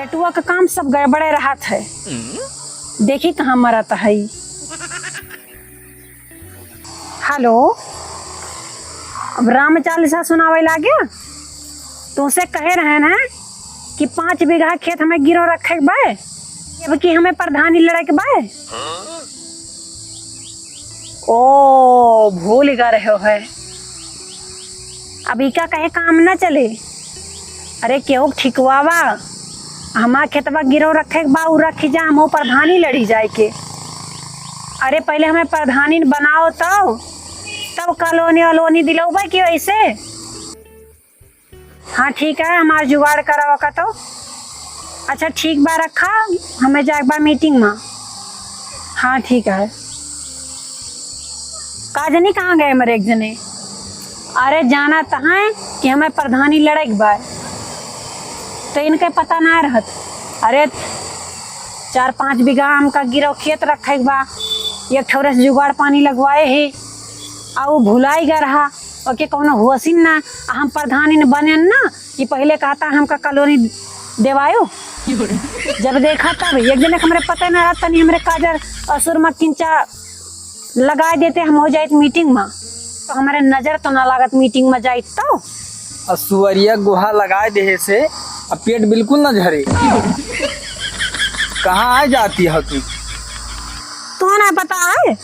लपेटुआ का काम सब गड़बड़े रहा है। देखी कहाँ मरत है। हेलो, अब राम चालीसा सुनावे लागे। तुमसे कहे रहे ना कि 5 बीघा खेत हमें गिरो रखे के बाय, अब कि हमें प्रधानी लड़े के बाय। ओ भूल गा रहे हो है। अभी का कहे काम न चले। अरे केहू ठिकवावा हमार खेतवा गिरो रखे के बा, उ रखी जा, हम प्रधानी लड़ी जाए के। अरे पहले हमें प्रधानी बनाओ तब कॉलोनी वलोनी दिलौबा कि वैसे। हाँ ठीक है, हमार जुगाड़ करावा का तो। अच्छा ठीक बा, रखा, हमें जाए बा मीटिंग में। हाँ ठीक है। काजनी कहाँ गए मेरे एक जने। अरे जाना तहाँ कि हमें प्रधानी लड़े के बा, तो इनके पता ना रहत। अरे 4-5 बीघा आम का गिरो खेत रखे के बा, एक ठौरे से जुगाड़ पानी लगवाए है, और भुलाई गा रहा ओके कौनो हुआसिन ना। हम प्रधानी ने बने ना कि पहले कहता हमका कॉलोनी देवायो। जब देखा तब एक जने हमारे पता ना रहता, नहीं हमारे काजर असुर में किंचा लगा देते, हम हो जाए मीटिंग में, तो हमारे नजर तो ना लागत मीटिंग में जाए। तो सुअरिया गुहा लगा दे से अब पेट बिल्कुल न झरे। कहाँ आ जाती है तू? तो ना पता है,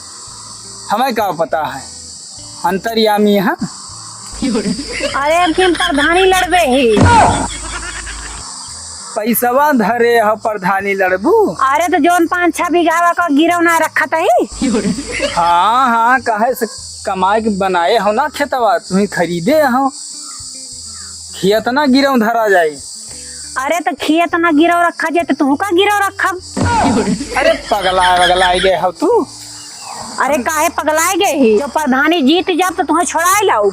हमें क्या पता है, अंतर्यामी है। अरे अब हम प्रधानी लड़बे ही। पैसवा धरे है प्रधानी लड़बू। अरे तो जोन 5-6 बीघा का गिरव ना रखा था ही। हाँ हाँ, कहे से कमाए के बनाए हो ना खेतवा, तुम्हें खरीदे हो, खेत ना गिरव धरा जाए। अरे तो खेत ना गिरव रखा जाए तो तू का गिरव रखा। अरे पगला गए हो तू। अरे काहे पगलाए गए ही, जो प्रधानी जीत जाब तो तुम्हें छोड़ाए लाऊ।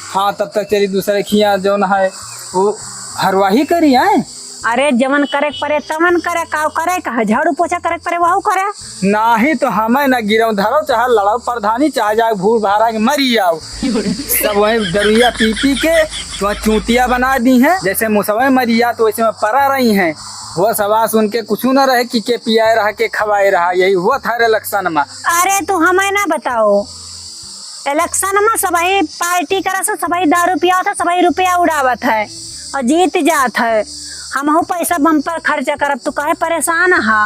हाँ तब तक चली दूसरे खिया जो न है वो हरवाही करी है। अरे जमन करे परे तमन करे, काव करे, कहा झाड़ू पोछा करे परे वहू करे। नाही तो हमें न गिरव धरो, चाहे लड़ाओ प्रधानी, चाहे जाए भूल भारा के मरी जाओ। सब वही दरुया पी के तो चूतिया बना दी हैं, जैसे मुसवे मरी जा तो वैसे में परा रही हैं। वो सवा सुन के कुछ न रहे कि के पियाए रहा के खवाए रहा, यही हुआ था इलेक्शन में। अरे तू हमें ना बताओ, इलेक्शन में सबही पार्टी करा से सबही दारू पिया था, सबही रुपया उड़ावत है और जीत जात है। हम पैसा बम पर खर्चा करब, तू कहे परेशान हा।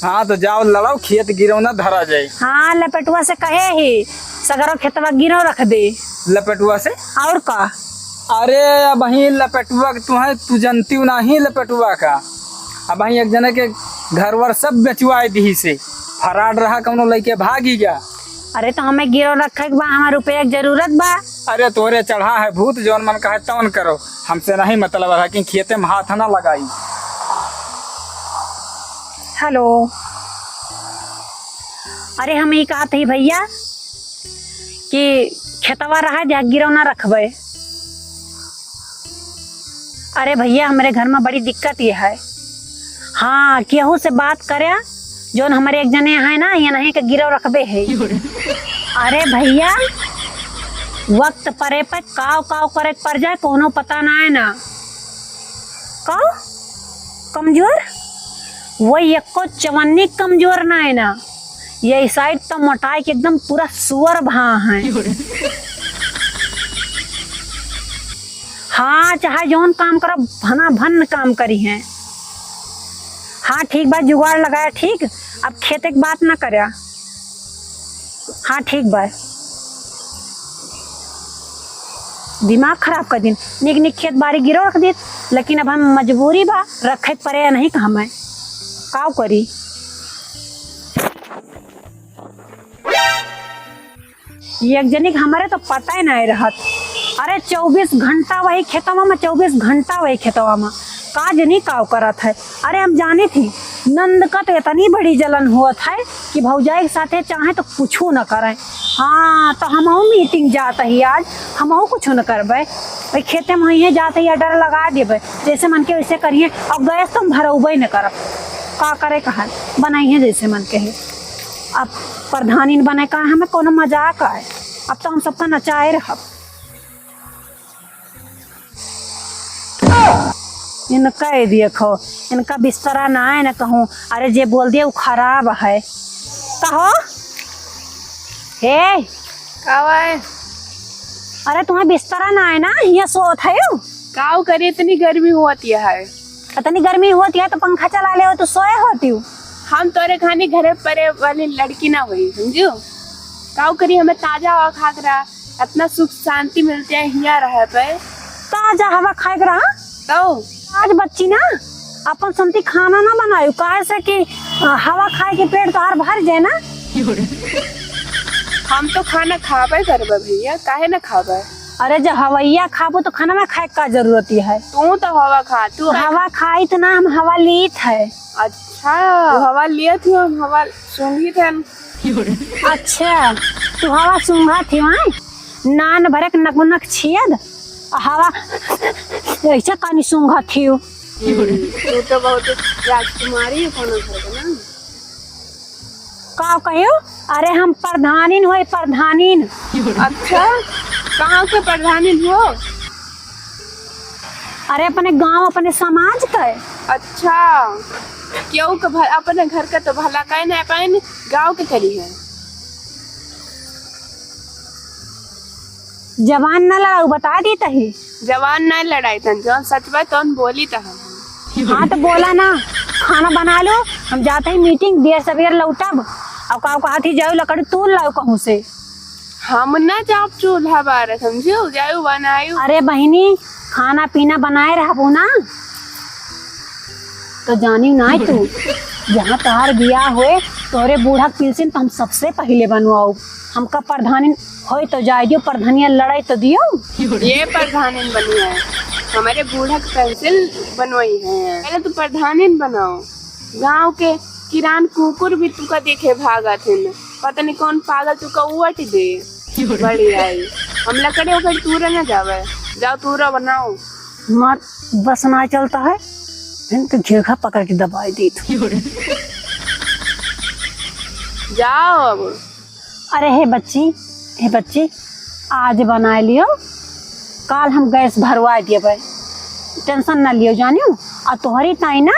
हाँ तो जाओ लड़ाओ, खेत गिरो ना धरा जाए। हाँ लपेटुआ से कहे ही सगरो खेतवा गिरो रख दे। लपेटुआ से और का? अरे अब वही लपेटुआ तू जनती नहीं लपेटुआ का। अब वही एक जने के घर वर सब बेचवाए दी से, फराड रहा कौनो लेके भागी गया। अरे तो हमें गिरो रखे के बा, हमारे रुपया की जरूरत बा। अरे तोरे चढ़ा है भूत, जौन मन कहे तौन करो, हमसे नहीं मतलब है कि खेते में हाथ ना लगाई। हेलो, अरे हम ये कहा थी भैया कि खेतवा रहा जा गिरो ना रखबे। अरे भैया हमारे घर में बड़ी दिक्कत ये है। हाँ केहू से बात करे जोन हमारे एक जने है ना, ये नहीं के गिरो रखबे है। अरे भैया वक्त परे पे काव करे पड़ जाए कोनो पता ना है ना। काव कमजोर, वही एको चवन्नी कमजोर ना है ना, ये साइड तो मोटाई के एकदम पूरा सुअर भा है। हाँ चाहे जौन काम करो भना भन काम करी है। हाँ ठीक बात, जुगाड़ लगाया ठीक। अब खेत एक बात ना करे। हाँ ठीक बा, दिमाग खराब कर दिन, निक निक खेत बारी गिरो रख दी, लेकिन अब हम मजबूरी बा रखे पड़े नहीं कहा मैं काव करी। एक जनिक हमारे तो पता ही नहीं रहत। अरे 24 घंटा वही खेतवा में, 24 घंटा वही खेतवा में का जनी काव करत है। अरे हम जाने थी नंद का तो इतनी बड़ी जलन हुआ था कि भौजाई के साथे चाहे तो कुछ न करे। हाँ तो हम मीटिंग जाता ही आज, हम कुछ न करबे, भाई खेते में ही जाते ही डर लगा देवे, जैसे मन के वैसे करिए। अब गैस तो हम भरबे न करब, का करे कहा बनाइए जैसे मन के है। अब प्रधानी बने का हमें कोनो मजाक है, अब तो हम सबका नचाए रह। इनका ही देखो, इनका बिस्तरा ना है ना कहूँ। अरे जे बोल दिया वो खराब है। कहो हे कावा है अरे तुम्हें बिस्तरा ना है ना, ये सोत है यू। काव करे, इतनी गर्मी होती है। इतनी गर्मी होती है तो पंखा चला ले हो तो सोए होती हूँ। हम तोरे खाने घरे परे वाली लड़की ना हुई, समझो। काव करी, हमें ताजा हवा खा कर रहा, इतना सुख शांति मिलते है हिया रहे पे। ताजा हवा खाए के रहा तो आज बच्ची ना अपन समती खाना ना बनायु काहे से कि हवा खाए के पेट तोहार भर जाए ना। हम तो खाना खाबे करबे भैया, काहे ना खाबे। अरे जब हवैया खाबो तो खाना में खाए का जरूरत है। तू तो हवा खा, तू हवा खाई तो ना हम हवा लीत है। अच्छा तू हवा लिया थी, हम हवा सूंघी थे। अच्छा तू हवा सूंघा थी वहाँ नान भरे के नकुनक छियद हवा ऐसा कानी सूंघा थी। तू तो बहुत राजकुमारी है कोनो घर के ना। का कहियो? अरे हम प्रधानीन हुए प्रधानीन। अच्छा कहाँ के प्रधानी हो? अरे अपने गांव अपने समाज का है। अच्छा क्यों के अपने घर का तो भला कहे ना पाइन गाँव के करी है। जवान न लड़ाऊ बता दी तही। जवान नहीं लड़ाई तन, जौन सच बात तो बोली तो हम। हाँ तो बोला ना खाना बना लो, हम जाते ही मीटिंग देर सवेर लौटब। अब कहा थी जाओ लकड़ी तोड़ लाओ कहूँ से। हम ना जाप चूल्हा बार समझो, जाओ बनायो। अरे बहनी खाना पीना बनाए रहबो ना तो जानी ना तू जहाँ तहार बियाह होए तोरे बूढ़ा पिलसिन तो हम सबसे पहले बनवाओ। हमका प्रधानी होए तो जाए दियो, प्रधानिया लड़ाई तो दियो। ये प्रधानी बनी है, हमारे बूढ़ा की पेंसिल बनवाई है। पहले तू प्रधानी बनाओ। गांव के किरान कुकुर भी तुका देखे भागा थे, पता नहीं कौन पागल तुका उवट दे। बड़ी आई हम लकड़े उकड़ तूरा ना जावे, जाओ तूरा बनाओ। मत बस ना चलता है इनके घेघा पकड़ के दबाई दी तू। जाओ अब। अरे हे बच्ची आज बना लियो, काल हम गैस भरवा दिए भाई, टेंशन ना लियो जानियो। और तोहरी ताई ना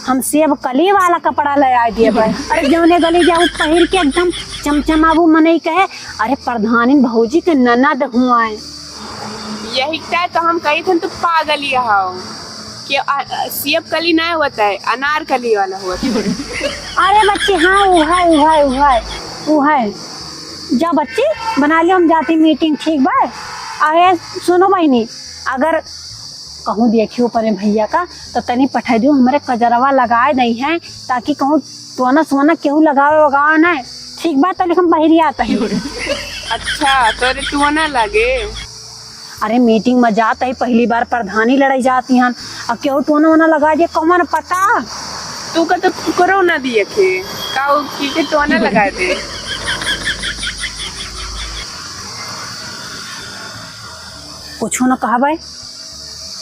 हम सेब कली वाला कपड़ा ले आ दिए भाई। अरे जौने गली जाऊ पहिर के एकदम चमचमाबू मनई कहे अरे प्रधानी भौजी के ननद हुआ है। यही टाइम तो हम कही थे, तू पागल ही हो कि सेब कली नहीं होता है, अनार कली वाला होता है। अरे बच्ची हाँ वो है जा बच्ची बना लियो, हम जाती मीटिंग ठीक बा। अरे सुनो बहनी, अगर कहूँ देखियो परे भैया का तो तनी पठा दियो, हमारे कजरवा लगाए नहीं है ताकि कहूँ सोना सोना केहू लगाओ ना। ठीक बात तो हम बहरी आता है। अच्छा तोरे तू ना लगे। अरे मीटिंग में जाता है पहली बार प्रधानी लड़ाई जाती हैं और केहू टोना वोना लगा दिए कौन पता। तू का तो करो ना दिए थे काऊ की टोना लगा दे। कुछ न कहा भाई।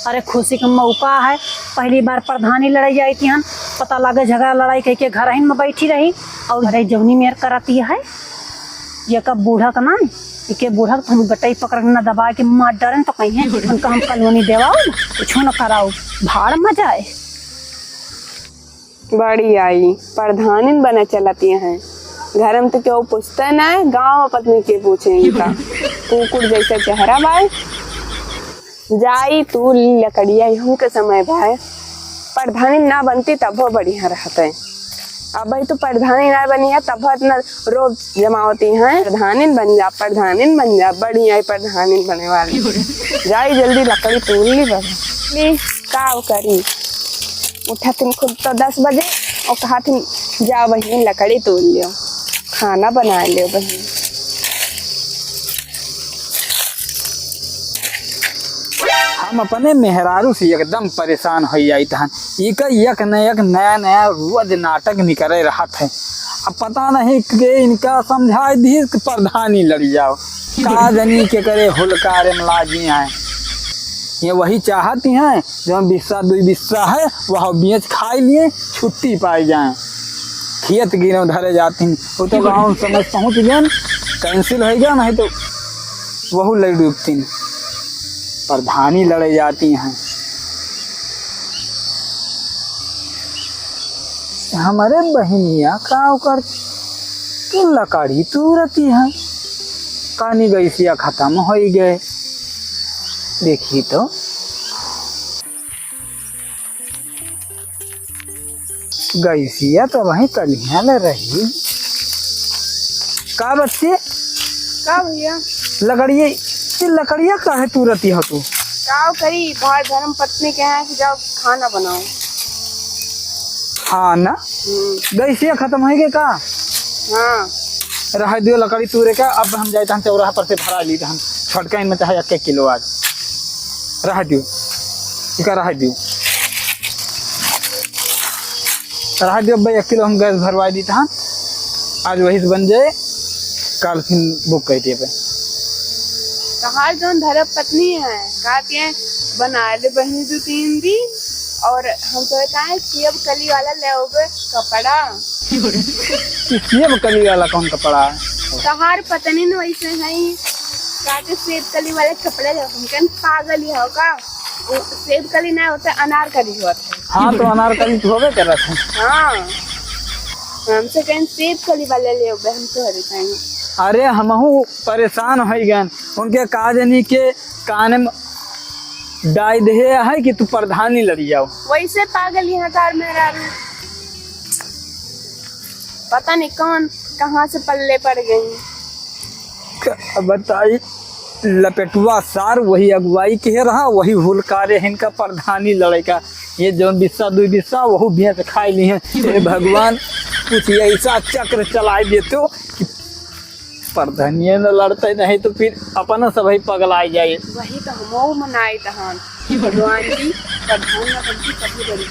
अरे खुशी का मौका है, पहली बार प्रधानी लड़ाई जाई थी हन, पता लगे झगड़ा लड़ाई कह के घर में बैठी रही और घरे जवनी मेर कराती है। ये कब बूढ़ा का ना के बूढ़ा तो हम गटाई पकड़ न दबा के मार डरन तो कहीं है उनका हम कलोनी देवाओ कुछ न कराओ भाड़ मजा आए। बड़ी आई प्रधानी बने चलती हैं घर में तो क्यों पूछते ना, गाँव में पत्नी के पूछे इनका कुकुर जैसा चेहरा भाई। जाई तू लकड़िया यूं के समय भाई, प्रधानी ना बनती तब वो बढ़िया रहते। अब भाई तू प्रधानी ना बनी है तब इतना रोब जमा होती है। प्रधानी बन जा बढ़िया प्रधानी बने वाली। जाई जल्दी लकड़ी तोड़ ली बड़ी काव करी। उठा तुम खुद तो 10 बजे और कहा तुम जा बहन लकड़ी तोड़ लियो, खाना बना लियो बहन। हम अपने मेहरारू से एकदम परेशान हो जाई थन। एक न एक नया रोज नाटक निकले रहा थे। अब पता नहीं कि इनका समझा दी प्रधानी लड़ जाओ का जनी के करे हुलकारे मलाजी हैं। ये वही चाहती हैं जो बिस्सा 2 बिस्सा है वह बेच खाई लिए छुट्टी पाई जाए। खेत गिरे धरे जाती वो तो गाँव समझ पहुँच गए कैंसिल हो गया, नहीं तो वह लड़ डूबती प्रधानी लड़े जाती हैं। हमारे बहनिया का कर तो लकड़ी तुरती है कानी गैसिया खत्म हो गए। देखी तो गैसिया तो वहीं कलिया ले रही का बच्चे का भैया लकड़िया काहे तुरती हो तू? का करी बाहर धर्म पत्नी के यहाँ कि जाओ खाना बनाओ। हाँ ना गैसिया खत्म हो गए का? हाँ रह दियो लकड़ी तूरे का। अब हम जाए हम चौराहा पर से भरा ली हम छोटका इनमें चाहे 1 किलो आज रह दियो रह दियो भाई 1 किलो हम गैस भरवा दी था आज वही से बन जाए कल फिर बुक करती पे। कहा जो धर्म पत्नी है कहती है बना ले बहनी 2-3 दी और हम तो बताए कि अब कली वाला ले कपड़ा ये कली वाला कौन कपड़ा है? तहार पत्नी ने वैसे है काटे सेब कली वाले कपड़े ले हम कन पागल ही हो का सेब कली नहीं होता अनारकली होता है। हाँ तो अनारकली तो होवे कर रहा था। हाँ हमसे कहीं सेब कली वाले ले हम तो हरे कहेंगे। अरे हमहू परेशान हो गए उनके काजनी के कान में डाई दे है कि तू प्रधानी लड़ी जाओ। वैसे पागल यहाँ कार में रह पता नहीं कौन कहाँ से पल्ले पड़ गई। बताई लपेटुआ सार वही अगुवाई के रहा वही हुलकारे इनका प्रधानी लड़ेगा। ये जो बिस्सा 2 बिस्सा वही भैंस खाई ली है। हे भगवान कुछ ऐसा चक्र चला देते कि प्रधानिये न लड़ते नहीं तो फिर अपना सब ही पगलाई जाए। वही तो हम मनाए तहान भगवान जी प्रधान न बनती कभी बड़ी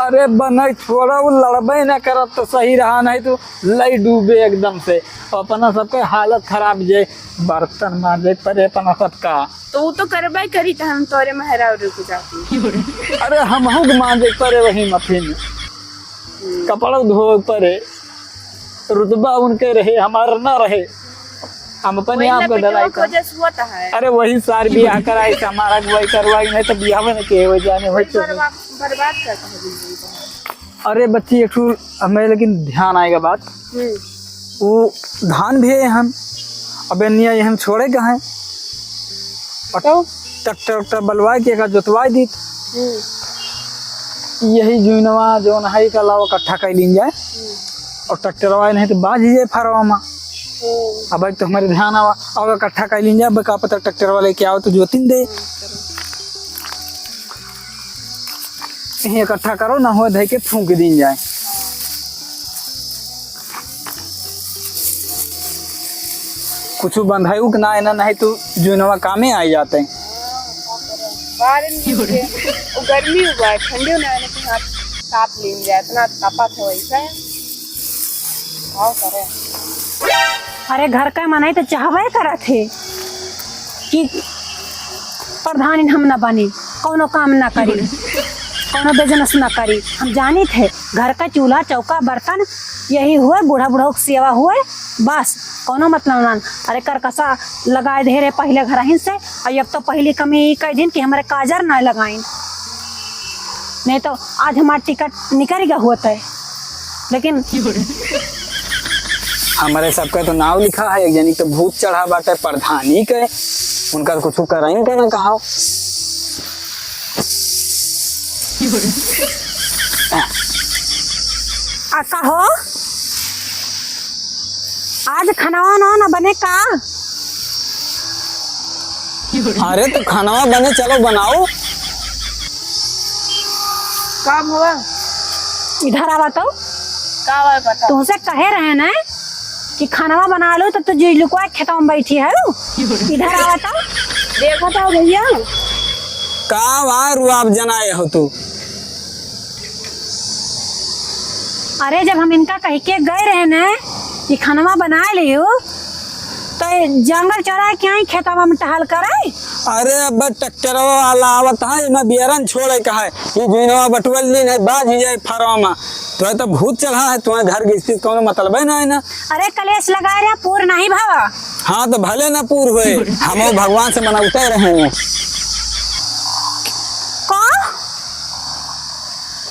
अरे बना थोड़ा वो लड़बे न करत तो सही रहा नहीं तो लई डूबे एकदम से अपना सबके हालत खराब जाए बर्तन मार जाए परे अपना सबका तो वो तो करबे करी तो हम तोरे महरा रुक जाती। अरे हम मान जाए परे वही मफिन कपड़ा धो परे रुतबा उनके रहे हमारा ना रहे हम अपने आप को डराई होता है। अरे वही सार बियाह कराई से हमारा अगुवाई करवाई नहीं तो बियाह में के हो जाने हो बर्बाद करता है। अरे बच्ची एक हमें लेकिन ध्यान आएगा बात वो धान भी है हम अब ये हम छोड़े कहाँ ट्रैक्टर बलवा के जोतवा दी यही जुनवा जो नहाई का अलावा इकट्ठा कर ली जाए और ट्रैक्टर नहीं तो बाज जाए फरवा में। अब तो हमारे ध्यान आवा और इकट्ठा कर ली जाए का पता ट्रैक्टर वाले क्या हो तो जोतिन दे कहीं इकट्ठा करो ना हो धे के फूंक दी जाए। कुछ बंधायु कि ना नहीं तो जुनवा कामे आ जाते हैं। गर्मी हुआ है ठंडी होने वाले के हाथ ताप ले जाए इतना तापा था वैसा करे। अरे घर का मनाई तो चाहवे करा थे कि प्रधानी हम न बनी कोनो काम ना करी कोनो बिजनेस ना करी। हम जानी थे घर का चूल्हा चौका बर्तन यही हुए बूढ़ा बूढ़ा की सेवा हुए बस कोनो मतलब ना। अरे करकसा लगाए दे रहे पहले घर ही से और अब तो पहली कमी कई दिन कि हमारे काजर ना लगाइन नहीं तो आज हमारा टिकट निकल गया होता है। लेकिन हमारे सबका तो नाव लिखा है एक जनी तो भूत चढ़ा बाटे प्रधानी के उनका कुछ कराएंगे ना कहा कहो आज खाना ना बने का? अरे तो खाना बने चलो बनाओ। काम हुआ इधर आवा तो तुमसे कहे रहे ना कि खाना बना लो तो तुझे लुकवा खेतों में बैठी है इधर आवा तो देखो तो भैया का वार आप जनाए हो तू। अरे जब हम इनका कह के गए रहे ना कि खाना बना लियो तो जंगल चढ़ा क्या ही खेतवा में टहल करे। अरे अब ट्रैक्टर वाला आवत है मैं बियरन छोड़े का है ये जुनवा बटवल ली नहीं बाज ही जाए फरवा में तो भूत चढ़ा है तुम्हारे घर की स्थिति कौन मतलब है ना। अरे कलेश लगा रहे पूर नहीं भावा। हाँ तो भले ना पूर हुए हम भगवान से मनाते रहे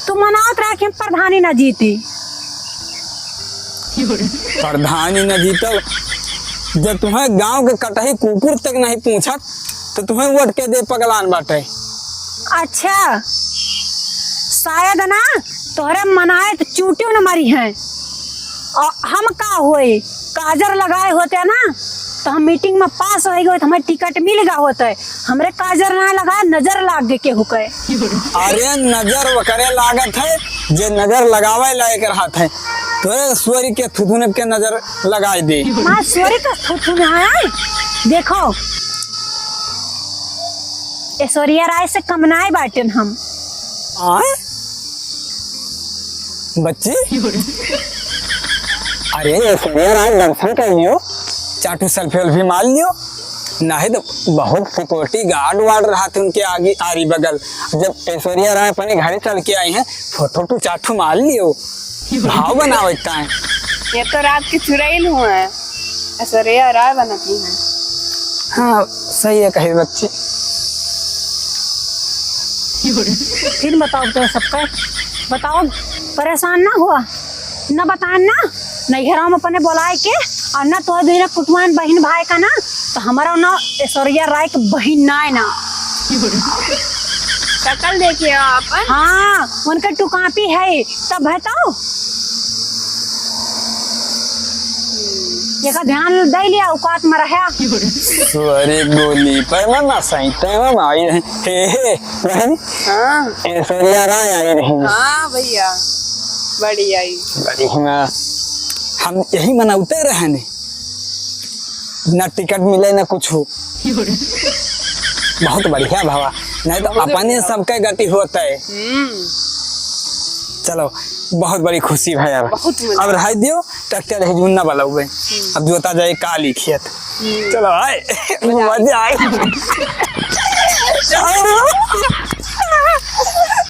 तू मनावत रहे रहा कि हम प्रधानी ना जीती। प्रधानी न जीतो, जब तुम्हें गांव के कटही कुकुर तक नहीं पूछत तो तुम्हें वोट के दे पगलान बाटे। अच्छा शायद ना तोहरे मनाए तो चूटियों न मरी हैं और हम का होए काजर लगाए होते ना तो हम मीटिंग में पास हो गए तो हमें टिकट मिल गया होते। हमरे काजर ना लगा नजर लाग के हुके। अरे नजर वकरे लागत है, जे नजर लगावे लायक रहत है तो सूरी के थुथुने के नजर लगाई दे। मां सूरी का थुथुने है देखो ऐश्वर्या राय से कमनाए बाटन हम। आए बच्ची, अरे ऐश्वर्या राय दर्शन कर लियो, चाटू सेल्फी वेल्फी मार लियो, नहीं तो बहुत सिक्योरिटी गार्ड वार्ड रहा थे उनके आगे आरी बगल। जब ऐश्वर्या राय अपने घर चल के आई हैं फोटो टू चाटू मार लियो, भाव बनावता है। ये तो रात की चुड़ैल हुआ है, ऐश्वर्या राय बनाती है। हाँ सही है कही बच्ची। फिर बताओ तो सबका बताओ, परेशान ना हुआ न बताए ना नहीं घरों में अपने बुलाए के और ना तो दिन कुटुम्ब बहन भाई का ना तो हमारा ना ऐश्वर्या राय के बहन ना है ना। शक्ल देखिए आप। हाँ उनका टुकापी है तब है तो ये का ध्यान दे लिया औकात में रहा। अरे गोली पर ना सही टाइम में आई रही हे बहन। हाँ ऐश्वर्या राय आई रही। हाँ भैया बढ़िया ही बढ़िया, हम यही मनाते रहे ने, ना टिकट मिले ना कुछ हो। बहुत बढ़िया भावा, नहीं तो अपने सबके गति होता है। चलो बहुत बड़ी खुशी भाई। अब रह दियो ट्रैक्टर जुन्ना वाला हुए, अब जोता जाए काली खेत। चलो आए मजा आए।